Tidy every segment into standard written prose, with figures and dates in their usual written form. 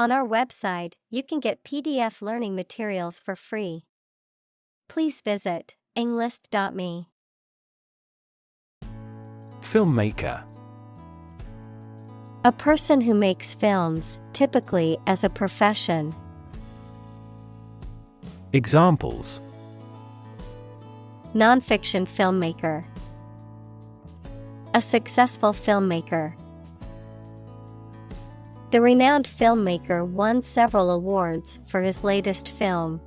On our website, you can get PDF learning materials for free. Please visit englist.me. Filmmaker. A person who makes films, typically as a profession. Examples: Nonfiction filmmaker. A successful filmmaker. The renowned filmmaker won several awards for his latest film.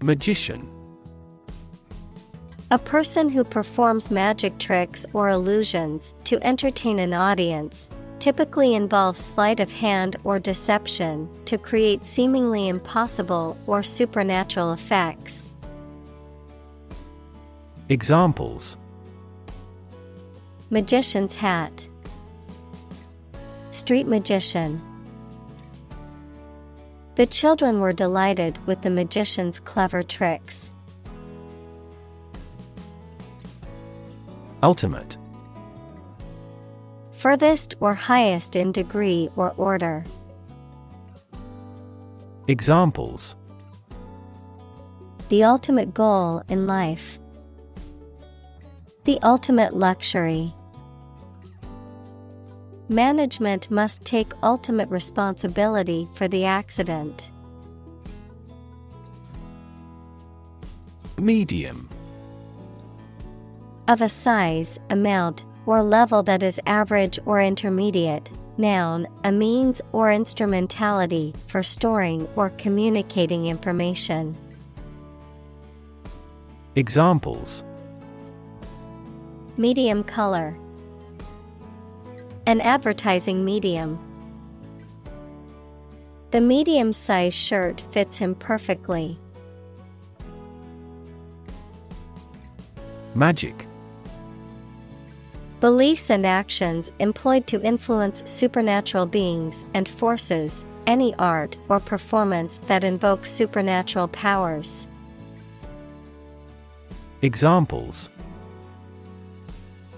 Magician. A person who performs magic tricks or illusions to entertain an audience, typically involves sleight of hand or deception to create seemingly impossible or supernatural effects. Examples: Magician's hat. Street magician. The children were delighted with the magician's clever tricks. Ultimate. Furthest or highest in degree or order. Examples: The ultimate goal in life. The ultimate luxury. Management must take ultimate responsibility for the accident. Medium. Of a size, amount, or level that is average or intermediate. Noun, a means or instrumentality for storing or communicating information. Examples: Medium color. An advertising medium. The medium-sized shirt fits him perfectly. Magic. Beliefs and actions employed to influence supernatural beings and forces, any art or performance that invokes supernatural powers. Examples: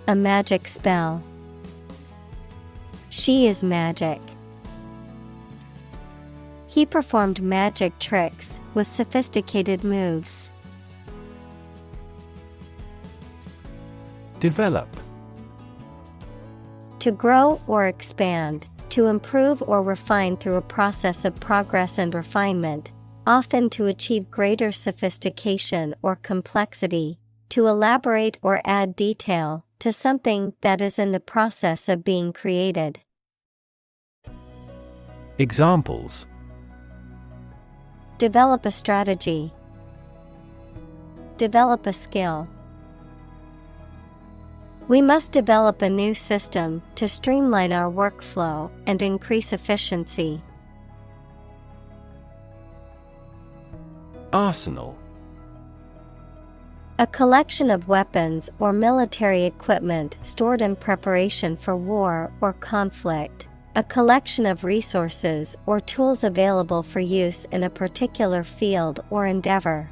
A magic spell. She is magic. He performed magic tricks with sophisticated moves. Develop. To grow or expand, to improve or refine through a process of progress and refinement, often to achieve greater sophistication or complexity, to elaborate or add detail to something that is in the process of being created. Examples: Develop a strategy. Develop a skill. We must develop a new system to streamline our workflow and increase efficiency. Arsenal. A collection of weapons or military equipment stored in preparation for war or conflict. A collection of resources or tools available for use in a particular field or endeavor.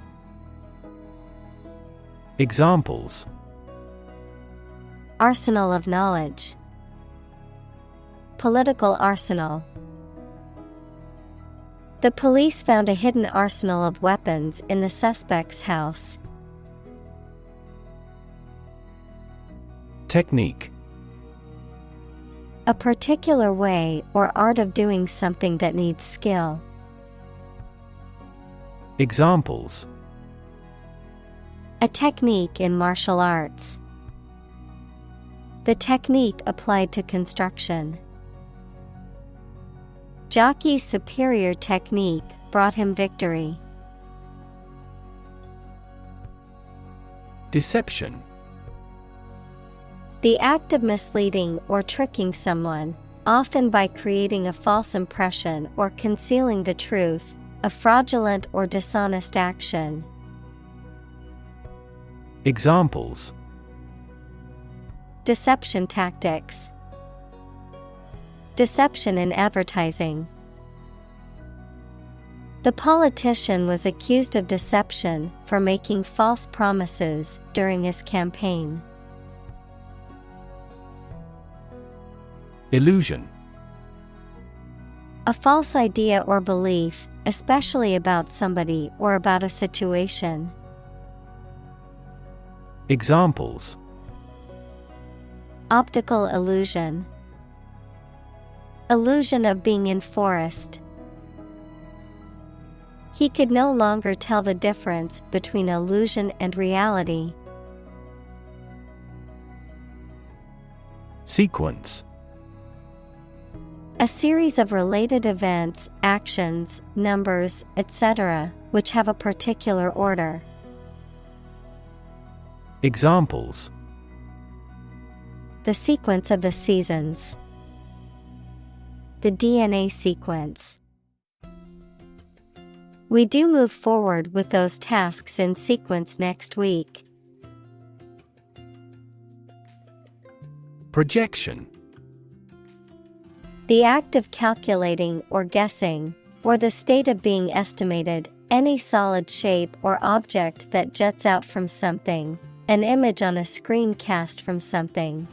Examples: Arsenal of knowledge. Political arsenal. The police found a hidden arsenal of weapons in the suspect's house. Technique. A particular way or art of doing something that needs skill. Examples: A technique in martial arts. The technique applied to construction. Jockey's superior technique brought him victory. Deception. The act of misleading or tricking someone, often by creating a false impression or concealing the truth, a fraudulent or dishonest action. Examples: Deception tactics. Deception in advertising. The politician was accused of deception for making false promises during his campaign. Illusion. A false idea or belief, especially about somebody or about a situation. Examples: Optical illusion. Illusion of being in forest. He could no longer tell the difference between illusion and reality. Sequence. A series of related events, actions, numbers, etc., which have a particular order. Examples: The sequence of the seasons. The DNA sequence. We do move forward with those tasks in sequence next week. Projection. The act of calculating or guessing, or the state of being estimated, any solid shape or object that juts out from something, an image on a screen cast from something.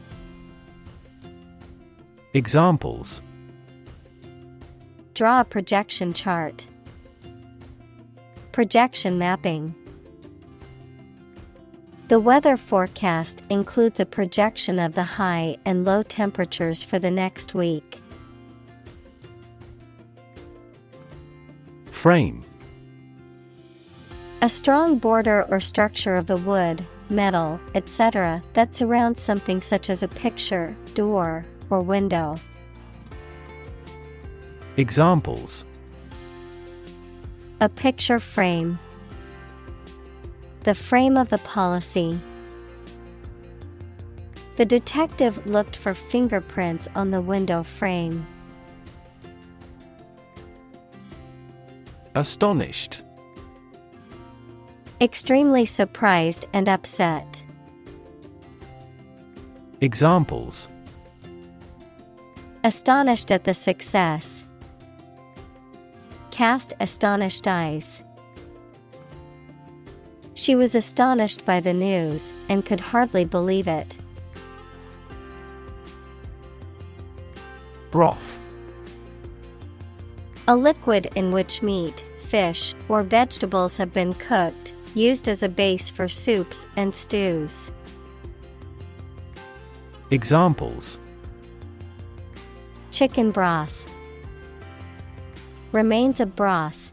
Examples: Draw a projection chart. Projection mapping. The weather forecast includes a projection of the high and low temperatures for the next week. Frame. A strong border or structure of the wood, metal, etc. that surrounds something such as a picture, door, or window. Examples: A picture frame. The frame of the policy. The detective looked for fingerprints on the window frame. Astonished. Extremely surprised and upset. Examples: Astonished at the success. Cast astonished eyes. She was astonished by the news and could hardly believe it. Broth. A liquid in which meat, fish, or vegetables have been cooked, used as a base for soups and stews. Examples: Chicken broth. Remains of broth.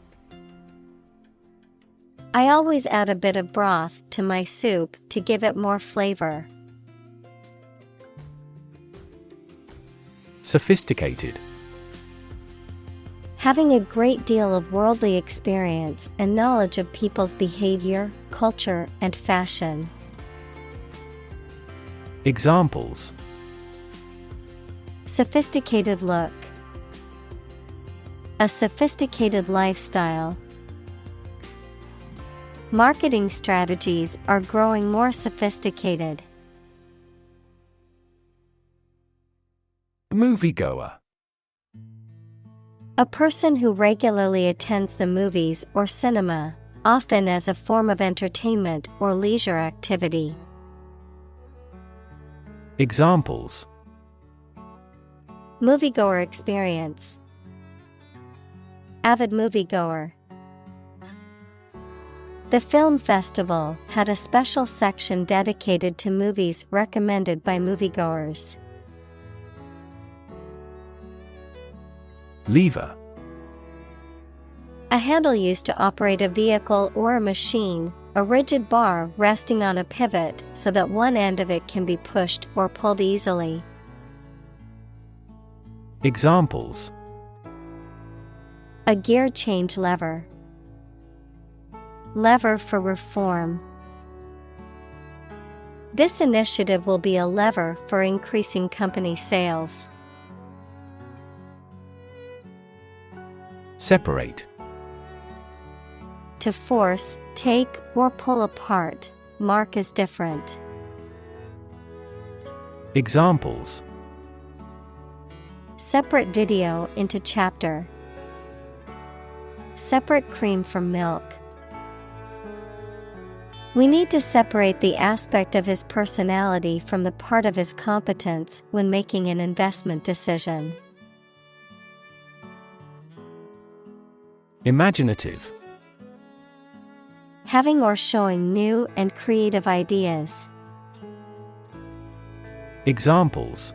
I always add a bit of broth to my soup to give it more flavor. Sophisticated. Having a great deal of worldly experience and knowledge of people's behavior, culture, and fashion. Examples: Sophisticated look. A sophisticated lifestyle. Marketing strategies are growing more sophisticated. Moviegoer. A person who regularly attends the movies or cinema, often as a form of entertainment or leisure activity. Examples: Moviegoer experience. Avid moviegoer. The film festival had a special section dedicated to movies recommended by moviegoers. Lever. A handle used to operate a vehicle or a machine, a rigid bar resting on a pivot so that one end of it can be pushed or pulled easily. Examples: A gear change lever. Lever for reform. This initiative will be a lever for increasing company sales. Separate. To force, take, or pull apart, mark as different. Examples: Separate video into chapter. Separate cream from milk. We need to separate the aspect of his personality from the part of his competence when making an investment decision. Imaginative. Having or showing new and creative ideas. Examples: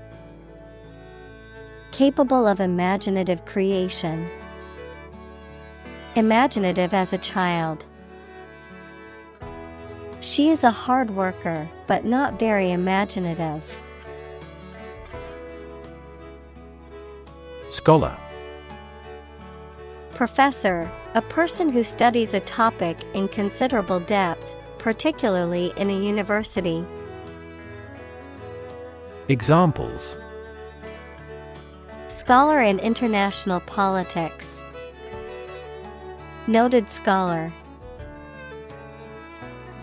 Capable of imaginative creation. Imaginative as a child. She is a hard worker, but not very imaginative. Scholar. Professor, a person who studies a topic in considerable depth, particularly in a university. Examples: Scholar in international politics. Noted scholar.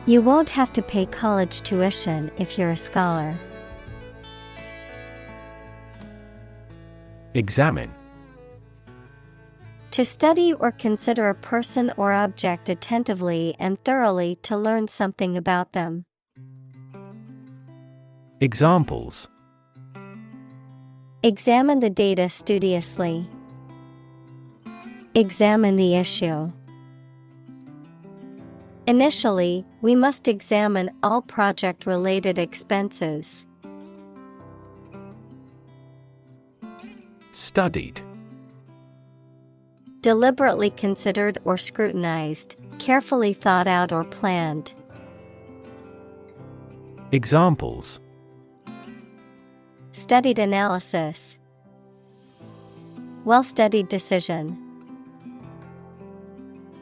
You won't have to pay college tuition if you're a scholar. Examine. To study or consider a person or object attentively and thoroughly to learn something about them. Examples: Examine the data studiously. Examine the issue. Initially, we must examine all project-related expenses. Studied. Deliberately considered or scrutinized, carefully thought out or planned. Examples: Studied analysis. Well-studied decision.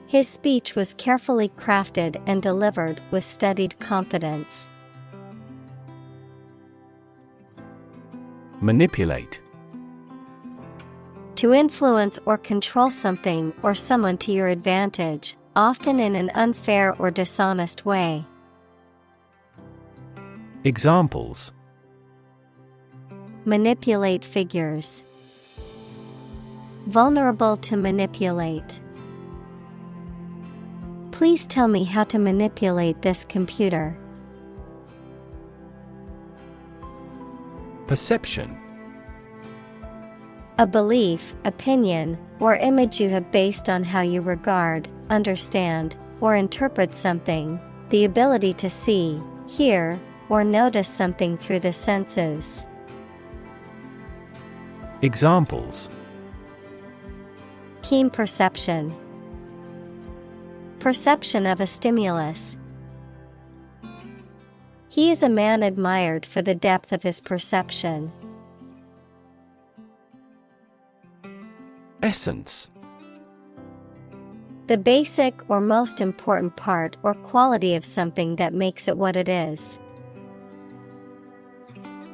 His speech was carefully crafted and delivered with studied confidence. Manipulate. To influence or control something or someone to your advantage, often in an unfair or dishonest way. Examples: Manipulate figures. Vulnerable to manipulate. Please tell me how to manipulate this computer. Perception. A belief, opinion, or image you have based on how you regard, understand, or interpret something, the ability to see, hear, or notice something through the senses. Examples: Keen perception. Perception of a stimulus. He is a man admired for the depth of his perception. Essence. The basic or most important part or quality of something that makes it what it is.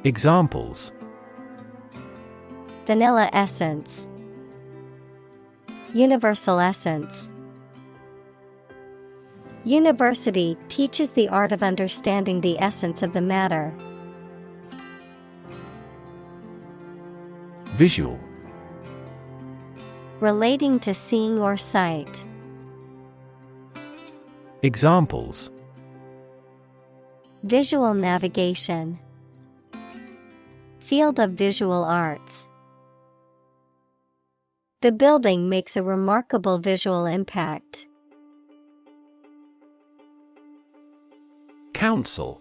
Examples: Vanilla essence. Universal essence. University teaches the art of understanding the essence of the matter. Visual. Relating to seeing or sight. Examples: Visual navigation. Field of visual arts. The building makes a remarkable visual impact. Council.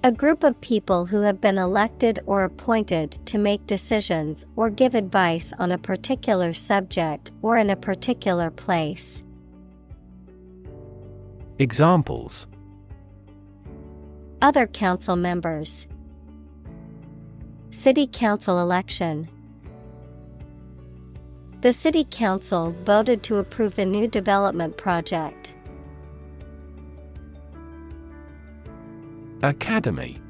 A group of people who have been elected or appointed to make decisions or give advice on a particular subject or in a particular place. Examples: Other council members. City council election. The city council voted to approve the new development project. Academy.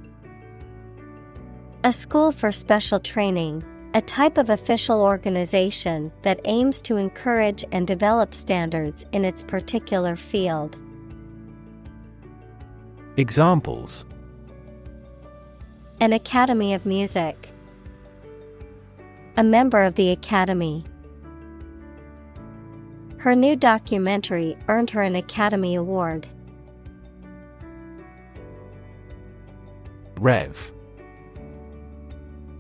A school for special training, a type of official organization that aims to encourage and develop standards in its particular field. Examples: An academy of music. A member of the academy. Her new documentary earned her an Academy Award. Rev.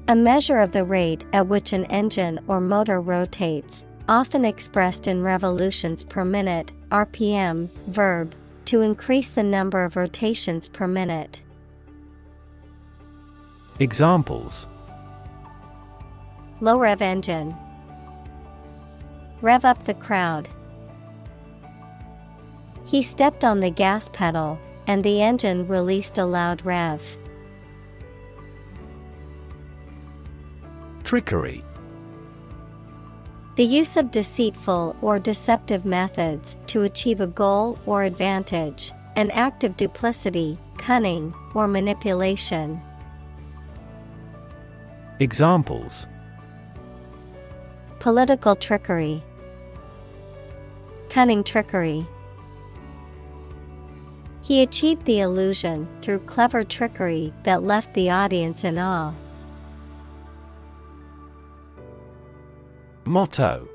A measure of the rate at which an engine or motor rotates, often expressed in revolutions per minute, RPM, verb, to increase the number of rotations per minute. Examples: Low rev engine. Rev up the crowd. He stepped on the gas pedal, and the engine released a loud rev. Trickery. The use of deceitful or deceptive methods to achieve a goal or advantage, an act of duplicity, cunning, or manipulation. Examples: Political trickery. Cunning trickery. He achieved the illusion through clever trickery that left the audience in awe. Motto.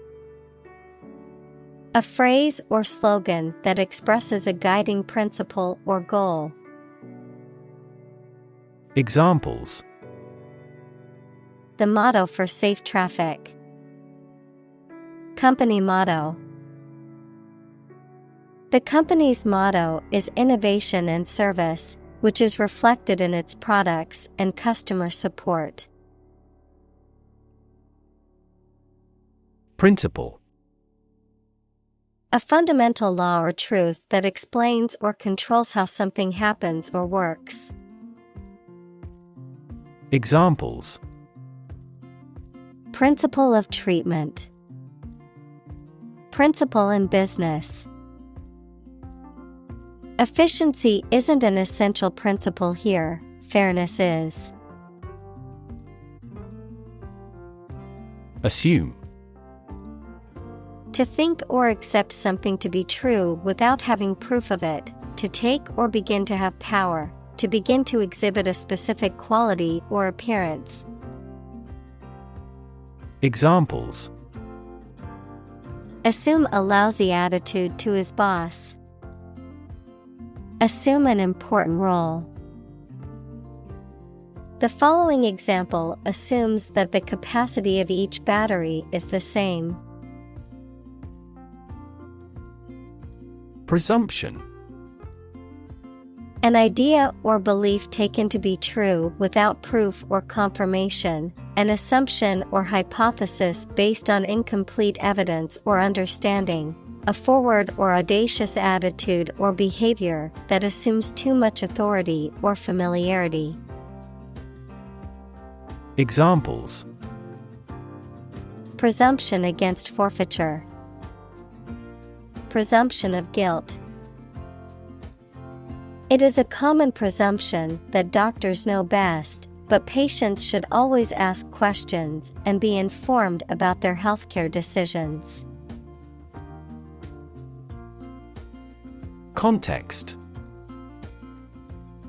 A phrase or slogan that expresses a guiding principle or goal. Examples: The motto for safe traffic. Company motto. The company's motto is innovation and service, which is reflected in its products and customer support. Principle. A fundamental law or truth that explains or controls how something happens or works. Examples: Principle of treatment. Principle in business. Efficiency isn't an essential principle here, fairness is. Assume. To think or accept something to be true without having proof of it, to take or begin to have power, to begin to exhibit a specific quality or appearance. Examples: Assume a lousy attitude to his boss. Assume an important role. The following example assumes that the capacity of each battery is the same. Presumption. An idea or belief taken to be true without proof or confirmation, an assumption or hypothesis based on incomplete evidence or understanding, a forward or audacious attitude or behavior that assumes too much authority or familiarity. Examples: Presumption against forfeiture. Presumption of guilt. It is a common presumption that doctors know best, but patients should always ask questions and be informed about their healthcare decisions. Context.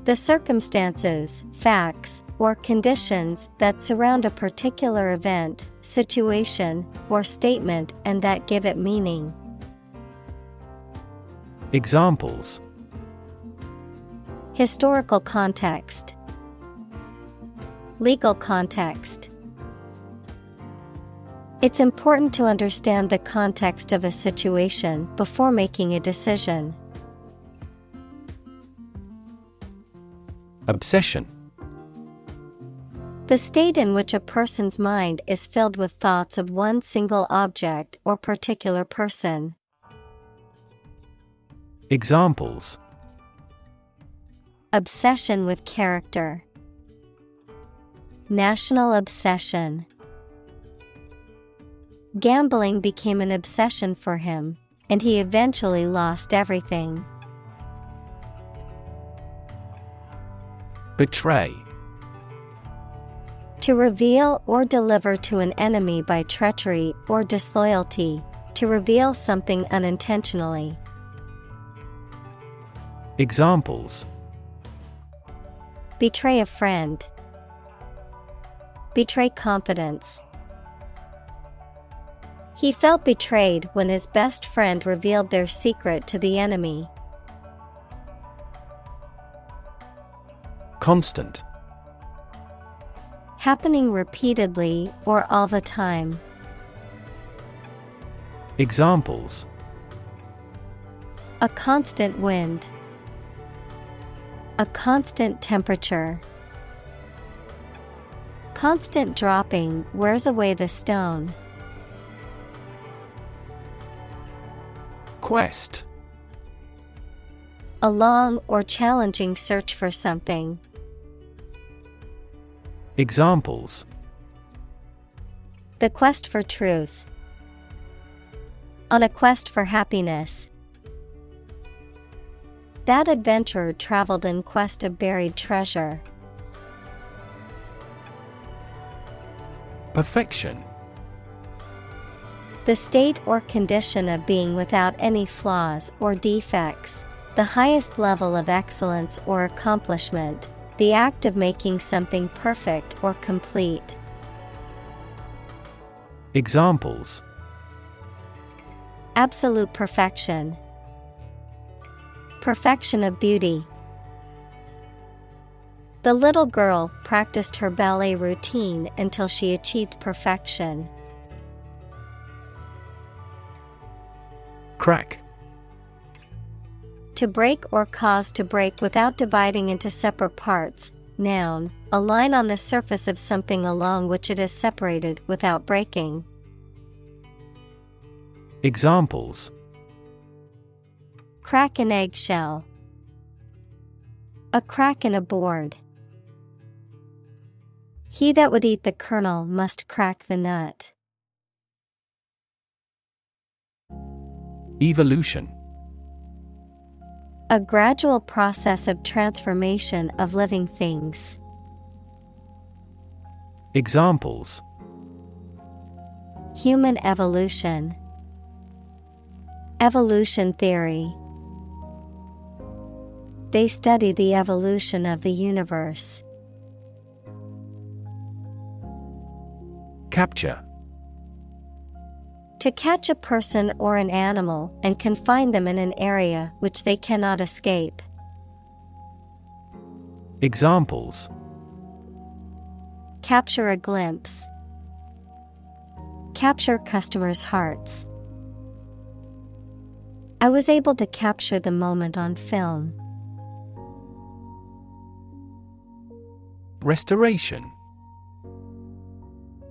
The circumstances, facts, or conditions that surround a particular event, situation, or statement and that give it meaning. Examples: Historical context. Legal context. It's important to understand the context of a situation before making a decision. Obsession. The state in which a person's mind is filled with thoughts of one single object or particular person. Examples: Obsession with character. National obsession. Gambling became an obsession for him, and he eventually lost everything. Betray. To reveal or deliver to an enemy by treachery or disloyalty, to reveal something unintentionally. Examples: Betray a friend. Betray confidence. He felt betrayed when his best friend revealed their secret to the enemy. Constant. happening repeatedly or all the time. Examples: A constant wind. A constant temperature. Constant dropping wears away the stone. Quest. A long or challenging search for something. Examples: The quest for truth. On a quest for happiness. That adventurer traveled in quest of buried treasure. Perfection. The state or condition of being without any flaws or defects, the highest level of excellence or accomplishment, the act of making something perfect or complete. Examples: Absolute perfection. Perfection of beauty. The little girl practiced her ballet routine until she achieved perfection. Crack. To break or cause to break without dividing into separate parts. Noun, a line on the surface of something along which it is separated without breaking. Examples: Crack an eggshell. A crack in a board. He that would eat the kernel must crack the nut. Evolution. A gradual process of transformation of living things. Examples: Human evolution. Evolution theory. They study the evolution of the universe. Capture. To catch a person or an animal and confine them in an area which they cannot escape. Examples: Capture a glimpse. Capture customers' hearts. I was able to capture the moment on film. Restoration.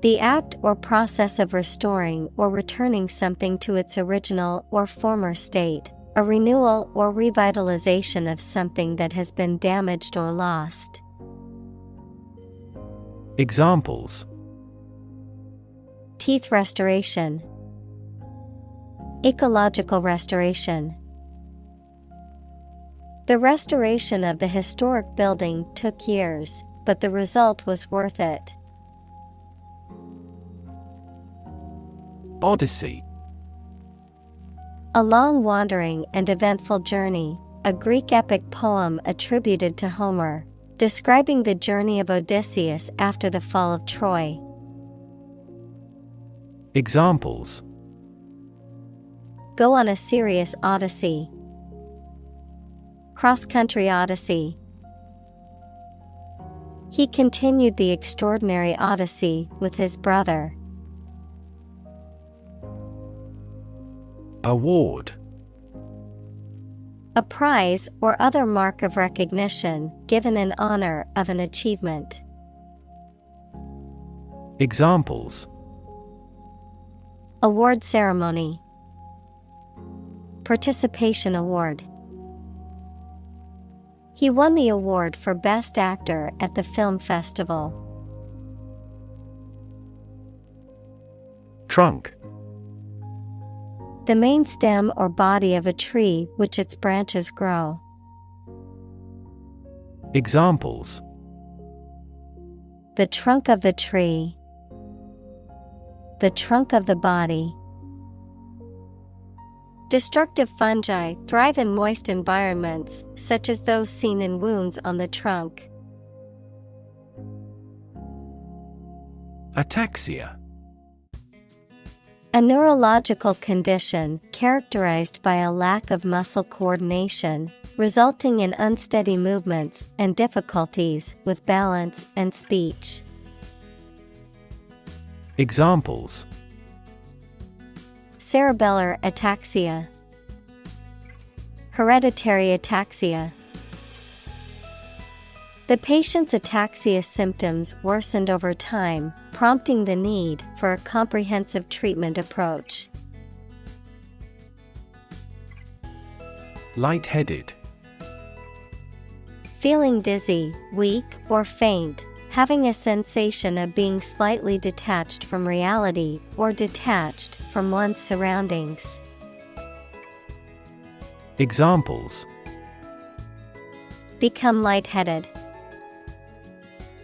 The act or process of restoring or returning something to its original or former state, a renewal or revitalization of something that has been damaged or lost. Examples: Teeth restoration. Ecological restoration. The restoration of the historic building took years, but the result was worth it. Odyssey. A long wandering and eventful journey, a Greek epic poem attributed to Homer, describing the journey of Odysseus after the fall of Troy. Examples: Go on a serious odyssey. Cross-country odyssey. He continued the extraordinary odyssey with his brother. Award. A prize or other mark of recognition given in honor of an achievement. Examples: Award ceremony. Participation award. He won the award for Best Actor at the film festival. Trunk. The main stem or body of a tree which its branches grow. Examples: The trunk of the tree. The trunk of the body. Destructive fungi thrive in moist environments, such as those seen in wounds on the trunk. Ataxia. A neurological condition characterized by a lack of muscle coordination, resulting in unsteady movements and difficulties with balance and speech. Examples: cerebellar ataxia, hereditary ataxia. The patient's ataxia symptoms worsened over time, prompting the need for a comprehensive treatment approach. Lightheaded. Feeling dizzy, weak, or faint, having a sensation of being slightly detached from reality or detached from one's surroundings. Examples: become lightheaded.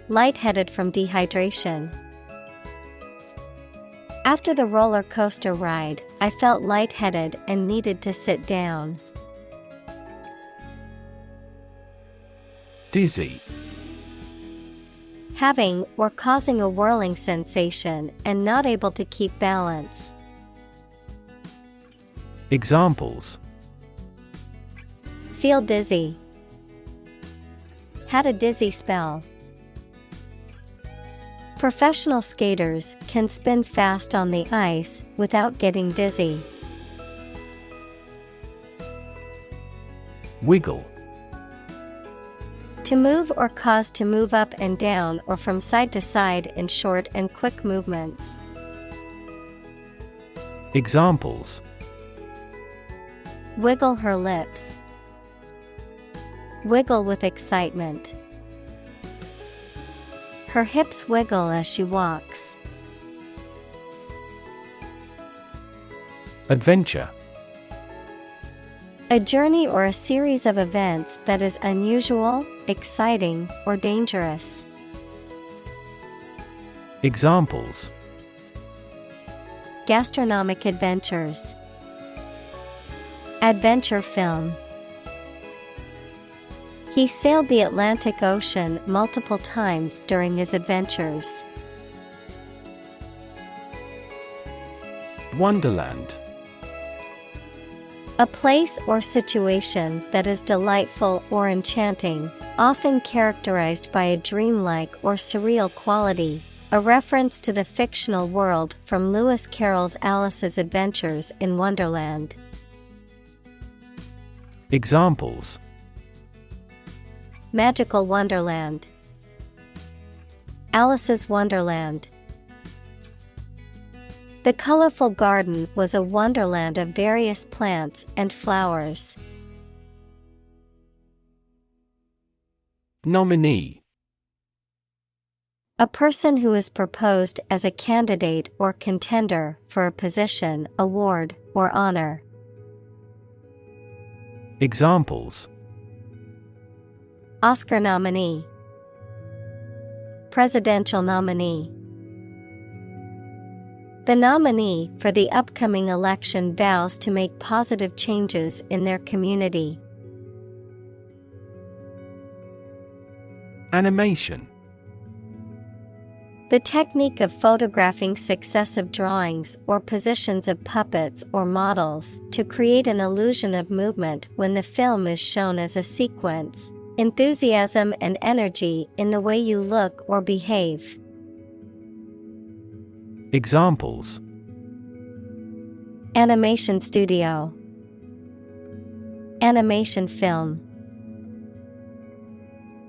Lightheaded from dehydration. After the roller coaster ride, I felt lightheaded and needed to sit down. Dizzy. Having or causing a whirling sensation and not able to keep balance. Examples: feel dizzy. Had a dizzy spell. Professional skaters can spin fast on the ice without getting dizzy. Wiggle. To move or cause to move up and down or from side to side in short and quick movements. Examples: wiggle her lips. Wiggle with excitement. Her hips wiggle as she walks. Adventure. A journey or a series of events that is unusual, exciting, or dangerous. Examples: gastronomic adventures. Adventure film. He sailed the Atlantic Ocean multiple times during his adventures. Wonderland. A place or situation that is delightful or enchanting, often characterized by a dreamlike or surreal quality, a reference to the fictional world from Lewis Carroll's Alice's Adventures in Wonderland. Examples: magical wonderland. Alice's Wonderland. The colorful garden was a wonderland of various plants and flowers. Nominee. A person who is proposed as a candidate or contender for a position, award, or honor. Examples: Oscar nominee. Presidential nominee. The nominee for the upcoming election vows to make positive changes in their community. Animation. The technique of photographing successive drawings or positions of puppets or models to create an illusion of movement when the film is shown as a sequence. Enthusiasm and energy in the way you look or behave. Examples: animation studio. Animation film.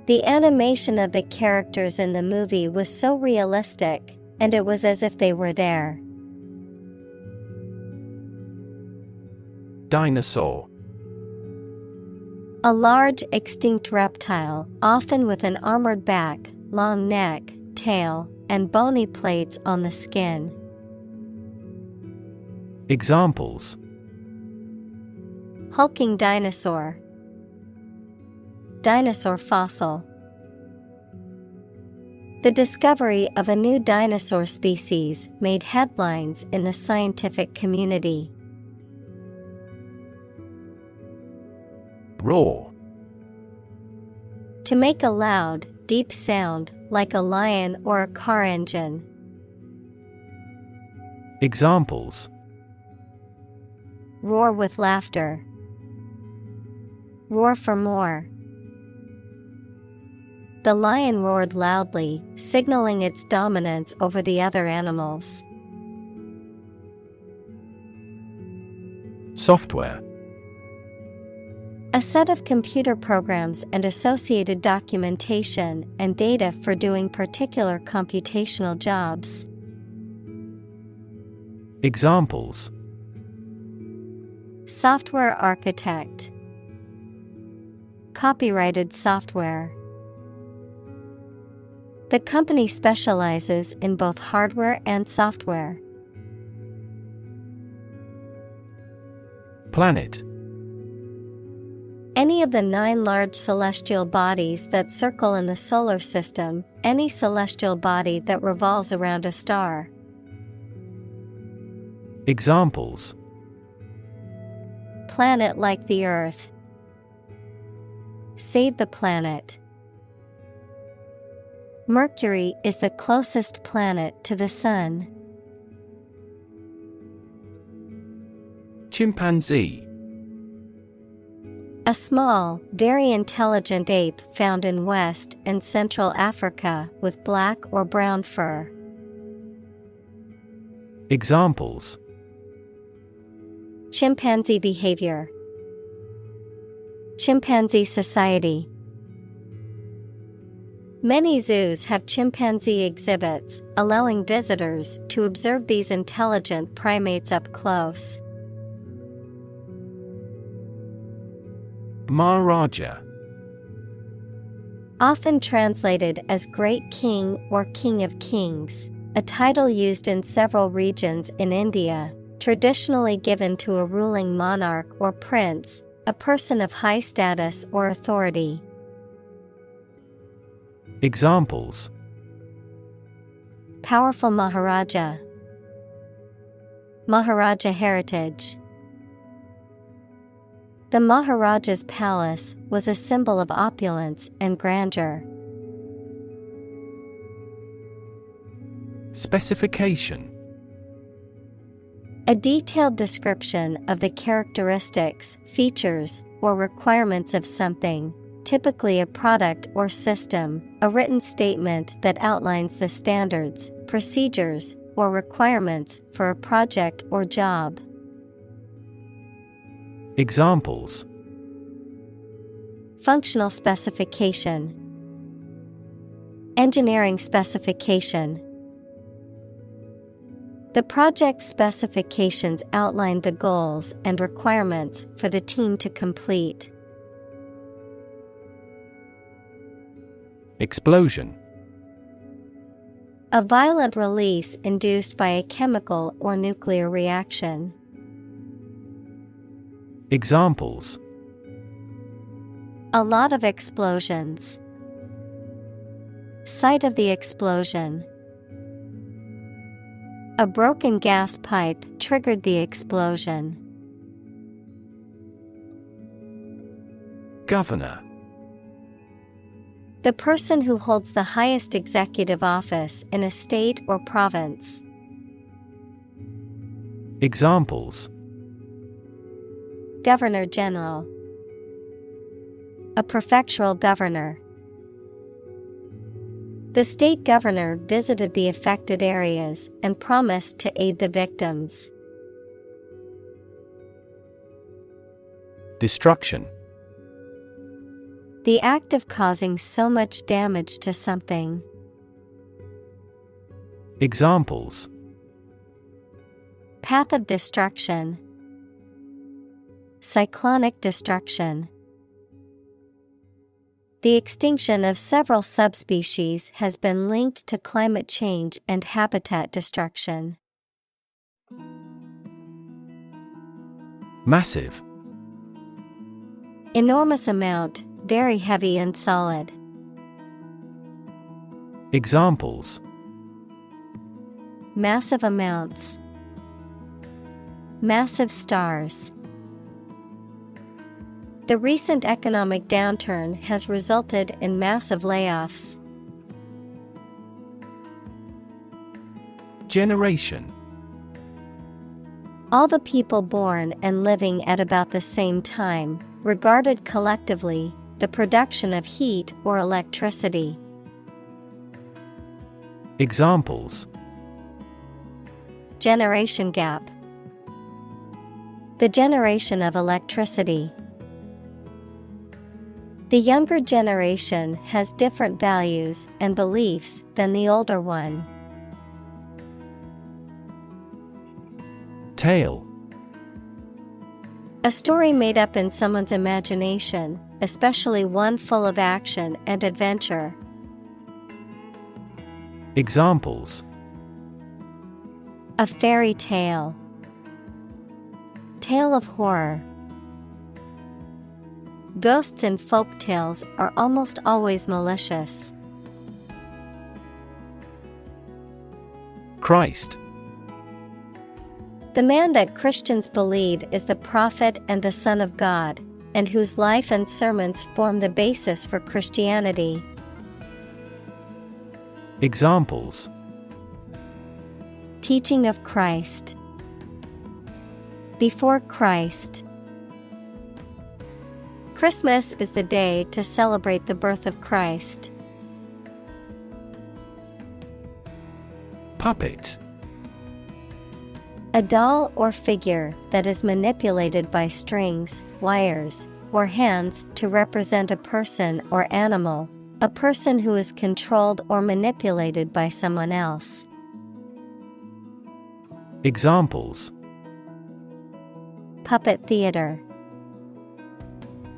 The animation of the characters in the movie was so realistic, and it was as if they were there. Dinosaur. A large extinct reptile, often with an armored back, long neck, tail, and bony plates on the skin. Examples: hulking dinosaur. Dinosaur fossil. The discovery of a new dinosaur species made headlines in the scientific community. Roar. To make a loud, deep sound, like a lion or a car engine. Examples: roar with laughter. Roar for more. The lion roared loudly, signaling its dominance over the other animals. Software. A set of computer programs and associated documentation and data for doing particular computational jobs. Examples: Software architect. Copyrighted software. The company specializes in both hardware and software. Planet. Any of the 9 large celestial bodies that circle in the solar system, any celestial body that revolves around a star. Examples: Planet like the Earth. Save the planet. Mercury is the closest planet to the Sun. Chimpanzee. A small, very intelligent ape found in West and Central Africa with black or brown fur. Examples: Chimpanzee behavior. Chimpanzee society. Many zoos have chimpanzee exhibits, allowing visitors to observe these intelligent primates up close. Maharaja. Often translated as Great King or King of Kings, a title used in several regions in India, traditionally given to a ruling monarch or prince, a person of high status or authority. Examples: Powerful Maharaja. Maharaja heritage. The Maharaja's palace was a symbol of opulence and grandeur. Specification. A detailed description of the characteristics, features, or requirements of something, typically a product or system, a written statement that outlines the standards, procedures, or requirements for a project or job. Examples: Functional specification. Engineering specification. The project specifications outlined the goals and requirements for the team to complete. Explosion. A violent release induced by a chemical or nuclear reaction. Examples: A lot of explosions. Site of the explosion. A broken gas pipe triggered the explosion. Governor. The person who holds the highest executive office in a state or province. Examples: Governor General. A prefectural governor. The state governor visited the affected areas and promised to aid the victims. Destruction. The act of causing so much damage to something. Examples: Path of destruction. Cyclonic destruction. The extinction of several subspecies has been linked to climate change and habitat destruction. Massive. Enormous amount, very heavy and solid. Examples: Massive amounts. Massive stars. The recent economic downturn has resulted in massive layoffs. Generation. All the people born and living at about the same time, regarded collectively, the production of heat or electricity. Examples: Generation gap. The generation of electricity. The younger generation has different values and beliefs than the older one. Tale. A story made up in someone's imagination, especially one full of action and adventure. Examples: A fairy tale. Tale of horror. Ghosts in folk tales are almost always malicious. Christ. The man that Christians believe is the prophet and the Son of God, and whose life and sermons form the basis for Christianity. Examples: Teaching of Christ. Before Christ. Christmas is the day to celebrate the birth of Christ. Puppet. A doll or figure that is manipulated by strings, wires, or hands to represent a person or animal, a person who is controlled or manipulated by someone else. Examples: Puppet theater.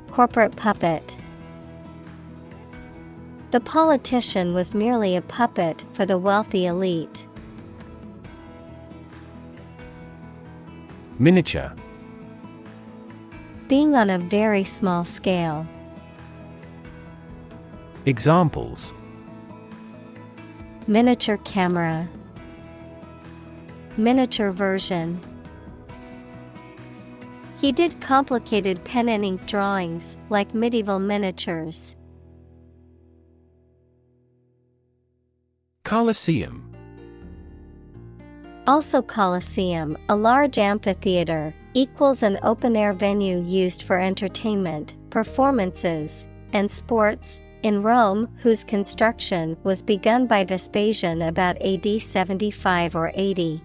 Corporate puppet. The politician was merely a puppet for the wealthy elite. Miniature. Being on a very small scale. Examples: Miniature camera. Miniature version. He did complicated pen and ink drawings like medieval miniatures. Colosseum. Also Colosseum, a large amphitheater, equals an open-air venue used for entertainment, performances, and sports, in Rome, whose construction was begun by Vespasian about AD 75 or 80.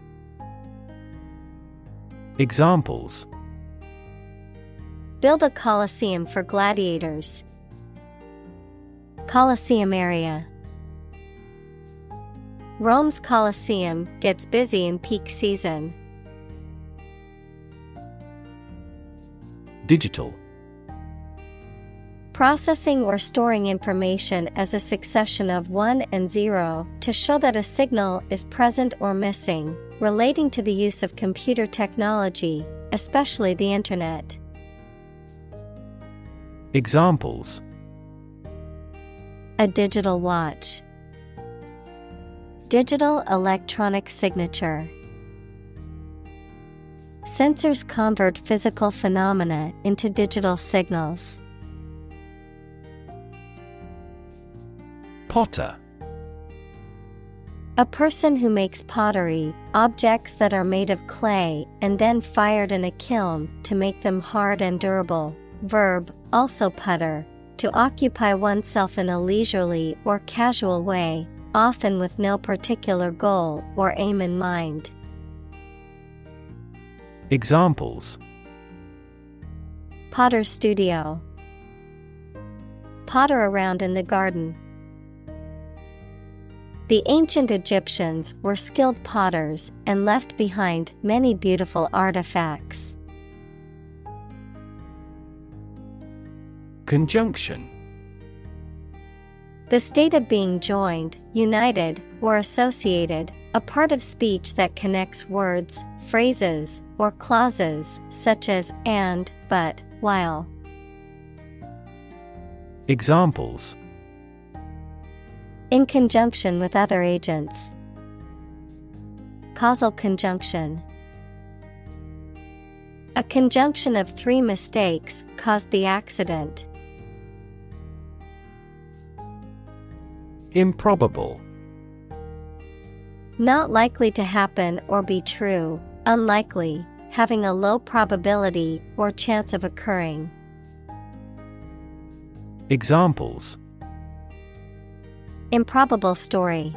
Examples: Build a Colosseum for gladiators. Colosseum area. Rome's Colosseum gets busy in peak season. Digital. Processing or storing information as a succession of 1 and 0 to show that a signal is present or missing, relating to the use of computer technology, especially the Internet. Examples: A digital watch. Digital electronic signature. Sensors convert physical phenomena into digital signals. Potter. A person who makes pottery, objects that are made of clay and then fired in a kiln to make them hard and durable. Verb, also putter, to occupy oneself in a leisurely or casual way, often with no particular goal or aim in mind. Examples: Potter's studio. Potter around in the garden. The ancient Egyptians were skilled potters and left behind many beautiful artifacts. Conjunction. The state of being joined, united, or associated, a part of speech that connects words, phrases, or clauses, such as and, but, while. Examples: In conjunction with other agents. Causal conjunction. A conjunction of 3 mistakes caused the accident. Improbable. Not likely to happen or be true, unlikely, having a low probability or chance of occurring. Examples: improbable story,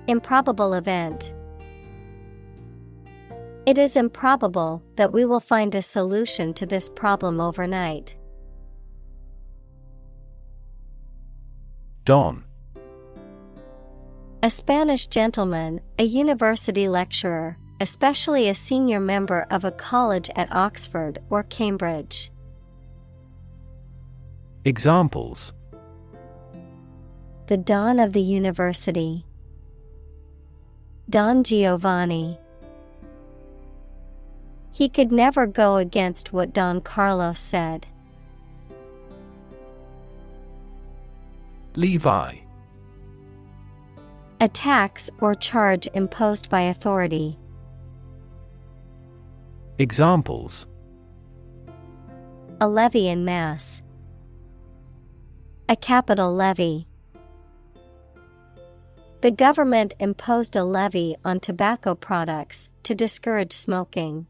improbable event. It is improbable that we will find a solution to this problem overnight. Don. A Spanish gentleman, a university lecturer, especially a senior member of a college at Oxford or Cambridge. Examples: the Don of the university, Don Giovanni. He could never go against what Don Carlos said. Levy. A tax or charge imposed by authority. Examples: a levy in mass, a capital levy. The government imposed a levy on tobacco products to discourage smoking.